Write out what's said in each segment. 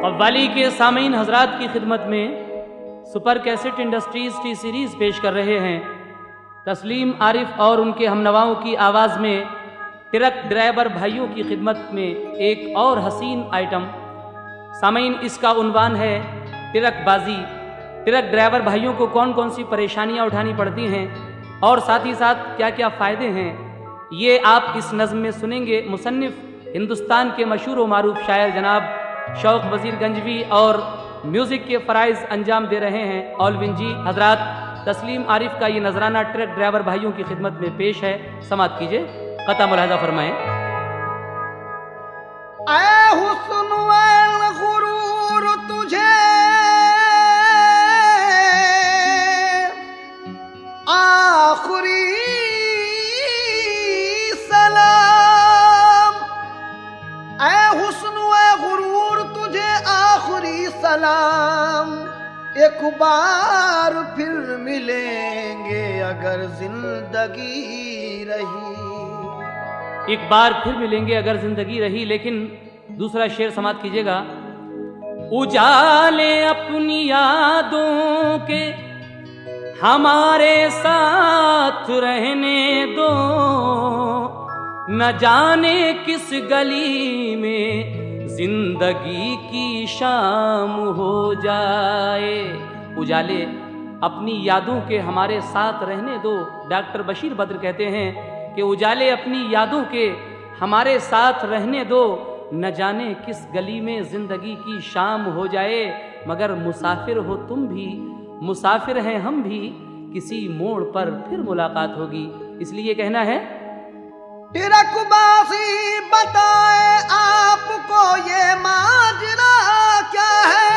और वाली के सामीन हजरात की खिदमत में super cassette industries T series पेश कर रहे हैं तस्लीम आरिफ और उनके हमनवाओं की आवाज़ में ट्रक ड्राइवर भाइयों की खिदमत में एक और हसीन आइटम। सामीन, इसका उन्वान है ट्रकबाजी। ट्रक ड्राइवर भाइयों को कौन कौन सी परेशानियां उठानी पड़ती हैं और साथ ही साथ क्या क्या फ़ायदे हैं, ये आप इस नज़्म में सुनेंगे। मुसन्निफ हिंदुस्तान के मशहूर व मारूफ शायर जनाब शौक वजीर गंजवी और म्यूज़िक के फ़राइज़ अंजाम दे रहे हैं ऑलविन जी हजरात। तस्लीम आरिफ का ये नजराना ट्रक ड्राइवर भाइयों की खिदमत में पेश है, समात कीजिए, क़ता मुलाहज़ा फरमाएं। ऐ हुस्न वल गुरूर तुझे आखिरी सलाम, ऐ हुस्न व गुरूर तुझे आखिरी सलाम। एक बार फिर मिलेंगे अगर जिंदगी रही। एक बार फिर मिलेंगे अगर जिंदगी रही। लेकिन दूसरा शेर समाप्त कीजिएगा। उजाले अपनी यादों के हमारे साथ रहने दो, न जाने किस गली में जिंदगी की शाम हो जाए। उजाले अपनी यादों के हमारे साथ रहने दो। डॉक्टर बशीर बद्र कहते हैं कि उजाले अपनी यादों के हमारे साथ रहने दो, न जाने किस गली में जिंदगी की शाम हो जाए। मगर मुसाफिर हो तुम भी, मुसाफिर हैं हम भी, किसी मोड़ पर फिर मुलाकात होगी। इसलिए कहना है ट्रकबाजी बताए आपको ये माजरा क्या है।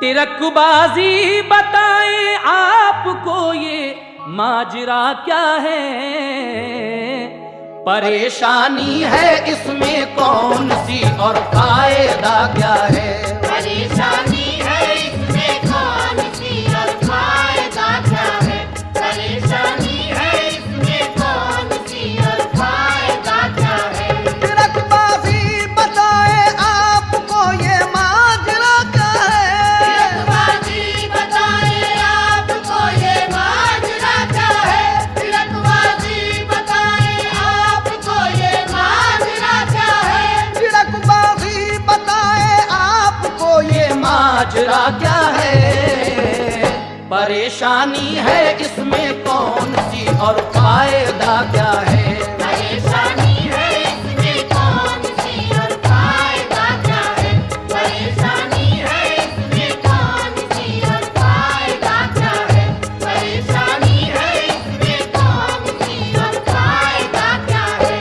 ट्रकबाजी बताए आपको ये माजरा क्या है। परेशानी है इसमें कौन सी और फायदा क्या है। परेशानी है इसमें कौन सी और फायदा क्या है। परेशानी है इसमें कौन सी और फायदा क्या है। ट्रकबाजी बताए आपको ये माजरा क्या है। ट्रकबाजी बताए आपको ये माजरा क्या है। ट्रकबाजी बताए आपको ये माजरा क्या है। ट्रकबाजी बताए आपको ये माजरा क्या है। परेशानी है इसमें कौन सी और फायदा क्या है। परेशानी है इसमें कौन सी और फायदा क्या है। परेशानी है इसमें कौन सी और फायदा क्या है। परेशानी है इसमें कौन सी और फायदा क्या है।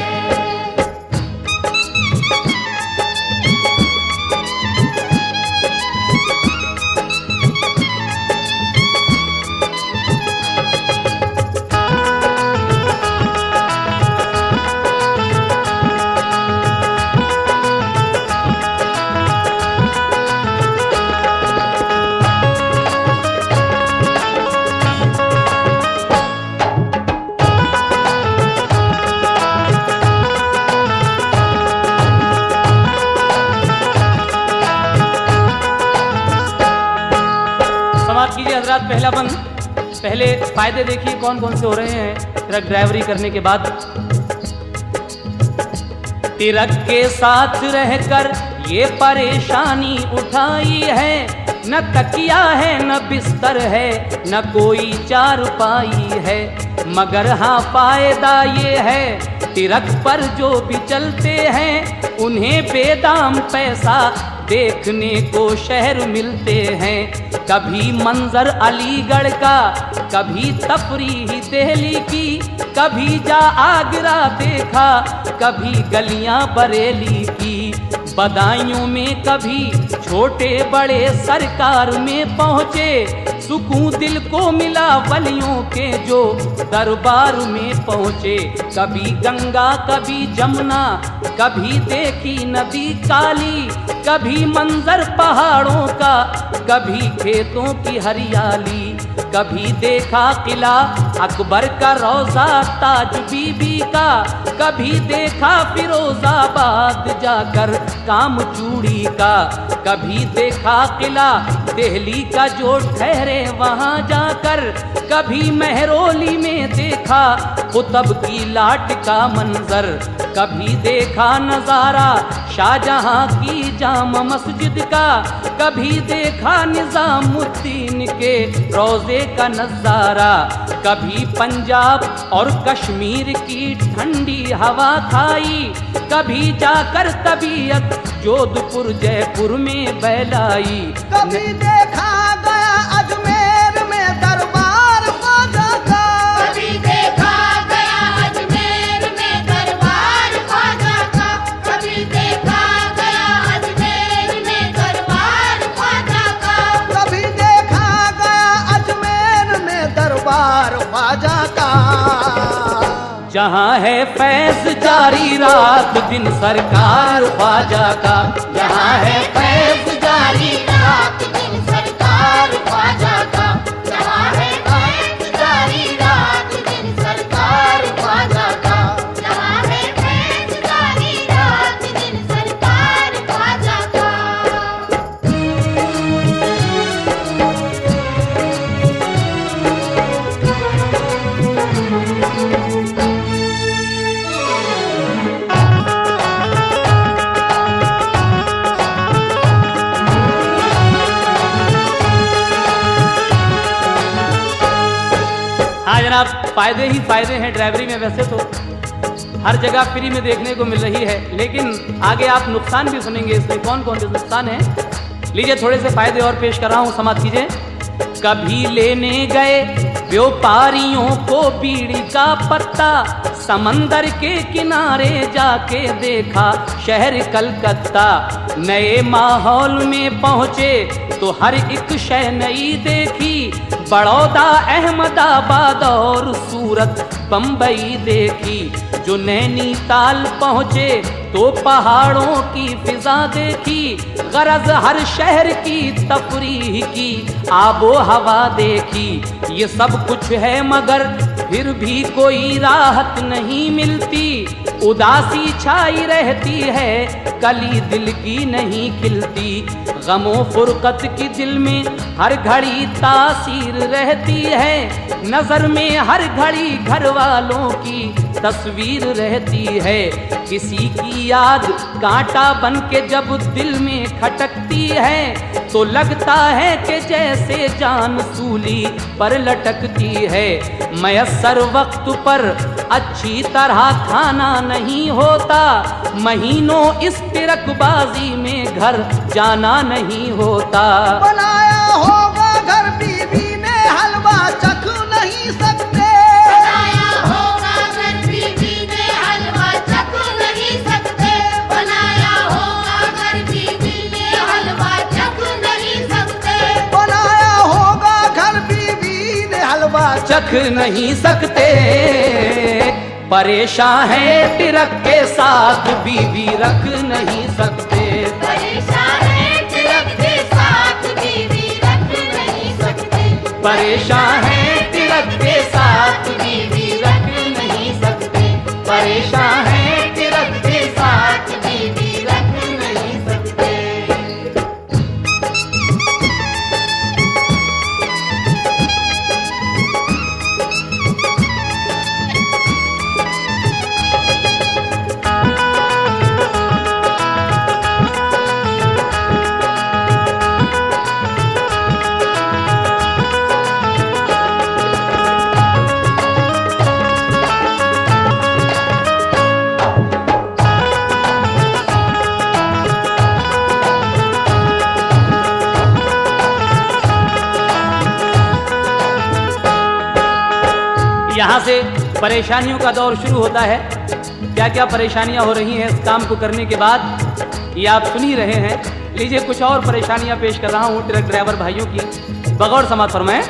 समाप्त कीजिए हजरात पहला बंद। पहले फायदे देखिए कौन कौन से हो रहे हैं ट्रक ड्राइवरी करने के बाद। ट्रक के साथ रहकर ये परेशानी उठाई है, न तकिया है न बिस्तर है न कोई चारपाई है। मगर हाँ फायदा ये है ट्रक पर जो भी चलते हैं उन्हें बेदाम पैसा देखने को शहर मिलते हैं। कभी मंजर अलीगढ़ का, कभी तफरीही दिल्ली की, कभी जा आगरा देखा, कभी गलियां बरेली की। बदायूं में कभी छोटे बड़े सरकार में पहुँचे, सुकून दिल को मिला वलियों के जो दरबार में पहुँचे। कभी गंगा कभी जमुना, कभी देखी नदी काली, कभी मंजर पहाड़ों का, कभी खेतों की हरियाली। कभी देखा किला अकबर का रोजा ताज बीबी का, कभी देखा फिरोजाबाद जाकर काम चूड़ी का, कभी देखा किला दिल्ली का जो ठहरे वहां जाकर, कभी मेहरौली में देखा कुतुब की लाट का मंजर, कभी देखा नजारा शाहजहां की जामा मस्जिद का, कभी देखा निजामुद्दीन के रोजे का नजारा, कभी पंजाब और कश्मीर की ठंडी हवा खाई, कभी जाकर तबीयत जोधपुर जयपुर में बहलाई। कभी देखा गया अजमेर में दरबार ख्वाजा का, कभी देखा गया अजमेर में दरबार ख्वाजा का, कभी देखा गया अजमेर में दरबार ख्वाजा का, कभी देखा गया अजमेर में दरबार ख्वाजा का। जहाँ है फैज जारी रात दिन सरकार ख्वाजा का, जहाँ है फैज जारी रात दिन सरकार ख्वाजा का, जहाँ है फैज जारी रात दिन सरकार ख्वाजा का, जहाँ है फैज जारी रात दिन सरकार ख्वाजा का। हाँ जनाब, फायदे ही फायदे हैं ड्राइवरी में। वैसे तो हर जगह फ्री में देखने को मिल रही है, लेकिन आगे आप नुकसान भी सुनेंगे इसमें कौन कौन से नुकसान हैं। लीजिए थोड़े से फायदे और पेश कर रहा हूँ, समाप्त कीजिए। कभी लेने गए व्यापारियों को बीड़ी का पत्ता, समंदर के किनारे जाके देखा शहर कलकत्ता, नए माहौल में पहुँचे तो हर एक शय नई देखी, बड़ौदा अहमदाबाद और सूरत बम्बई देखी, जो नैनीताल पहुँचे तो पहाड़ों की फिजा देखी, गरज हर शहर की तफरीह की आबो हवा देखी। ये सब कुछ है मगर फिर भी कोई राहत नहीं मिलती, उदासी छाई रहती है कली दिल की नहीं खिलती, गमो फुरकत की दिल में हर घड़ी तासीर रहती है, नजर में हर घड़ी घर वालों की तस्वीर रहती है, किसी की याद कांटा बन के जब दिल में खटकती है तो लगता है कि जैसे जान सूली पर लटकती है, मयस्सर वक्त पर अच्छी तरह खाना नहीं होता, महीनों इस तिरकबाजी में घर जाना नहीं होता। बनाया होगा घर बीवी ने हलवा चख नहीं सकते, बनाया होगा घर बीवी ने हलवा चख नहीं सकते, बनाया होगा घर बीवी ने हलवा चख नहीं सकते, बनाया होगा घर बीवी ने हलवा चख नहीं सकते, परेशान है तिरक के साथ बीवी रख नहीं सकते, परेशान है तिलक के साथ बीवी रख नहीं सकते, परेशान है तिरक के साथ बीवी रख नहीं सकते, परेशान है तिरक के साथ बीवी रख नहीं सकते। यहाँ से परेशानियों का दौर शुरू होता है। क्या क्या परेशानियाँ हो रही हैं इस काम को करने के बाद, ये आप सुन ही रहे हैं। लीजिए कुछ और परेशानियाँ पेश कर रहा हूँ ट्रक ड्राइवर भाइयों की, बगौर समात फरमाएं।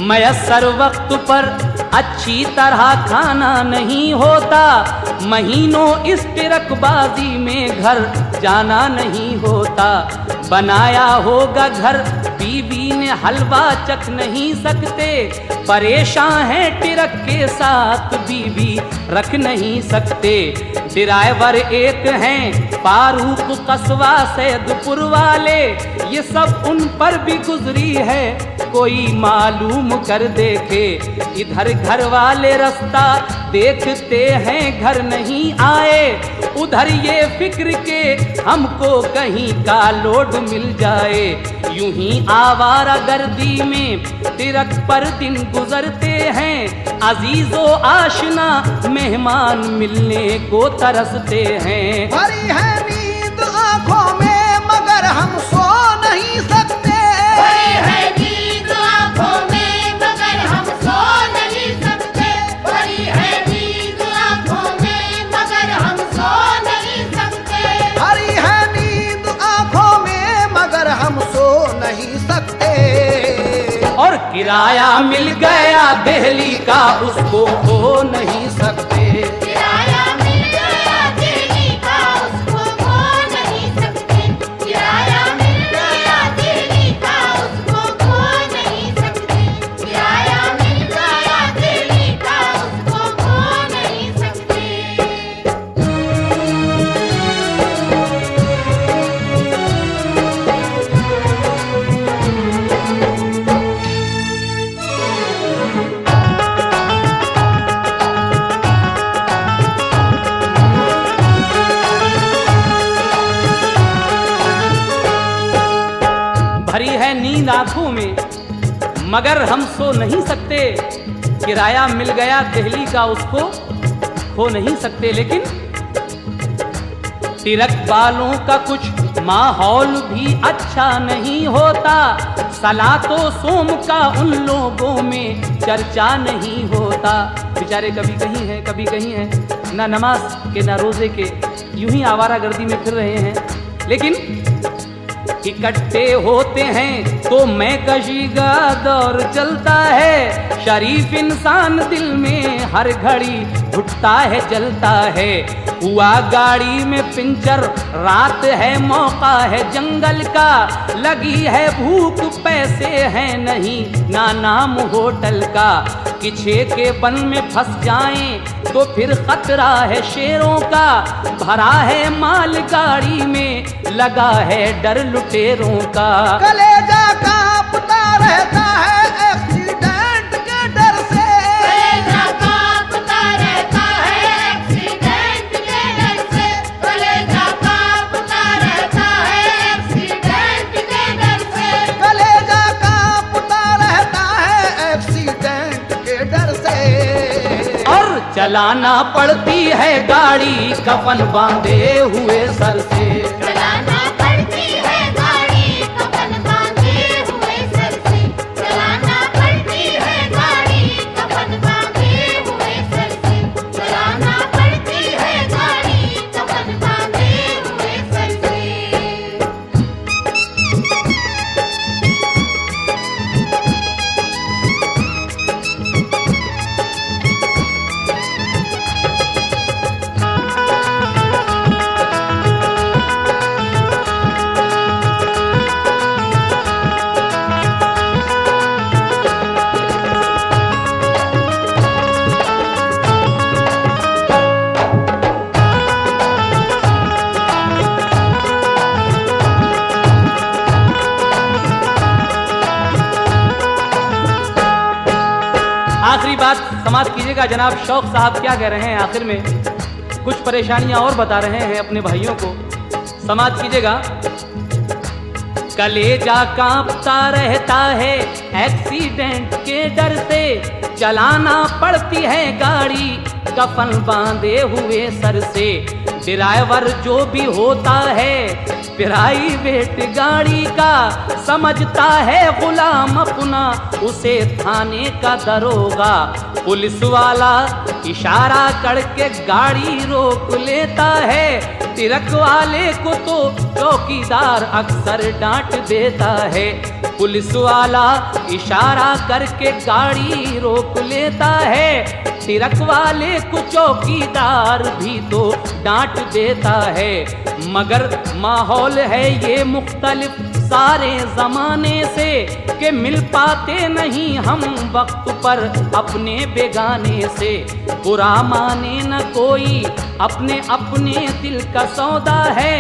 मयस्सर वक्त पर अच्छी तरह खाना नहीं होता, महीनों इस टिरकबाजी में घर जाना नहीं होता। बनाया होगा घर बीवी ने हलवा चख नहीं सकते, परेशान है टिरक के साथ बीवी रख नहीं सकते। ड्राइवर एक हैं फारूक कस्बा सैदपुर वाले, ये सब उन पर भी गुजरी है, कोई मालूम कर देखे। इधर घर वाले रास्ता देखते हैं घर नहीं आए, उधर ये फिक्र के हमको कहीं का लोड मिल जाए। यूं ही आवारा गर्दी में टिरक पर दिन गुजरते हैं, अजीजो आशना मेहमान मिलने को तरसते हैं। भरी है नींद आंखों में मगर हम सो नहीं सकते, भरी है नींद आंखों में मगर हम सो नहीं सकते, भरी है नींद आंखों में मगर हम सो नहीं सकते, भरी है नींद आंखों में मगर हम सो नहीं सकते। और किराया मिल गया दिल्ली का उसको खो नहीं सकते। किराया मिल गया दिल्ली का उसको खो नहीं सकते, किराया मिल गया दिल्ली का उसको खो नहीं सकते, किराया मिल गया दिल्ली का उसको खो नहीं सकते। भरी है नींद आंखों में मगर हम सो नहीं सकते, किराया मिल गया दिल्ली का उसको खो नहीं सकते। लेकिन टिरक वालों का कुछ माहौल भी अच्छा नहीं होता, सला तो सोम का उन लोगों में चर्चा नहीं होता। बेचारे कभी कहीं हैं कभी कहीं हैं, ना नमाज के ना रोजे के, यूं ही आवारा गर्दी में फिर रहे हैं। लेकिन इकट्ठे होते हैं तो मैं कशी का दौर चलता है, शरीफ इंसान दिल में हर घड़ी घुटता है जलता है। हुआ गाड़ी में पिंचर, रात है मौका है जंगल का, लगी है भूख पैसे हैं नहीं ना नाम होटल का। किछे के बन में फंस जाएं तो फिर खतरा है शेरों का, भरा है माल गाड़ी में लगा है डर लुटेरों का। कलेजा कांपता रहता है एक्सीडेंट के डर से, कलेजा कांपता रहता है एक्सीडेंट के डर से, कलेजा कांपता रहता है एक्सीडेंट के डर से, कलेजा कांपता रहता है एक्सीडेंट के डर से। और चलाना पड़ती है गाड़ी कफन बांधे हुए सर से। चलाना पड़ती है गाड़ी कफन बांधे हुए सर से, चलाना पड़ती है गाड़ी कफन बांधे हुए सर से, चलाना पड़ती है गाड़ी कफन बांधे हुए सर से। आखिरी बात समाप्त कीजिएगा। जनाब शौक साहब क्या कह रहे हैं आखिर में, कुछ परेशानियां और बता रहे हैं अपने भाइयों को, समाप्त कीजिएगा। कलेजा कांपता रहता है एक्सीडेंट के डर से, चलाना पड़ती है गाड़ी कफन बांधे हुए सर से। ड्राइवर जो भी होता है प्राइवेट गाड़ी का, समझता है गुलाम अपना उसे थाने का दरोगा। पुलिस वाला इशारा करके गाड़ी रोक लेता है, तिरक वाले को तो चौकीदार अक्सर डांट देता है। पुलिस वाला इशारा करके गाड़ी रोक लेता है। तिरक वाले को चौकीदार भी तो डांट देता है। मगर माहौल है ये मुख्तलिफ सारे जमाने से कि मिल पाते नहीं हम वक्त पर अपने बेगाने से। बुरा माने न कोई अपने अपने दिल का सौदा है।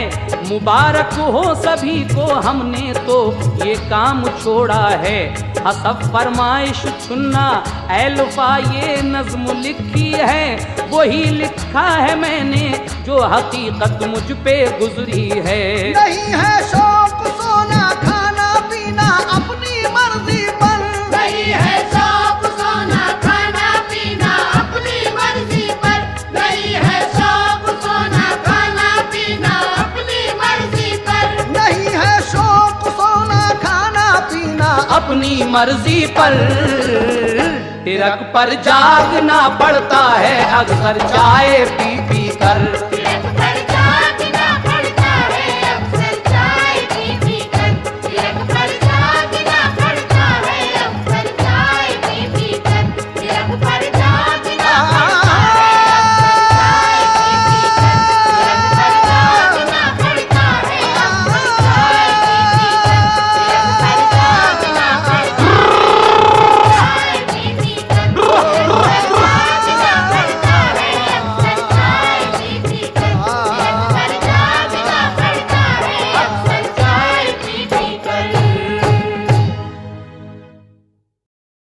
मुबारक हो सभी को हमने तो ये काम छोड़ा है। हसब फरमाइश चुनना ऐलफा ये नज्म लिखी है। वही लिखा है मैंने जो हकीकत मुझ पे गुजरी है। नहीं है शौक सोना खाना पीना अपनी मर्जी पर, नहीं है शौक सोना खाना पीना अपनी मर्जी पर, नहीं है शौक सोना खाना पीना अपनी मर्जी पर, नहीं है शौक सोना खाना पीना अपनी मर्जी पर। तिरक पर जागना पड़ता है अक्सर चाय पी पी कर।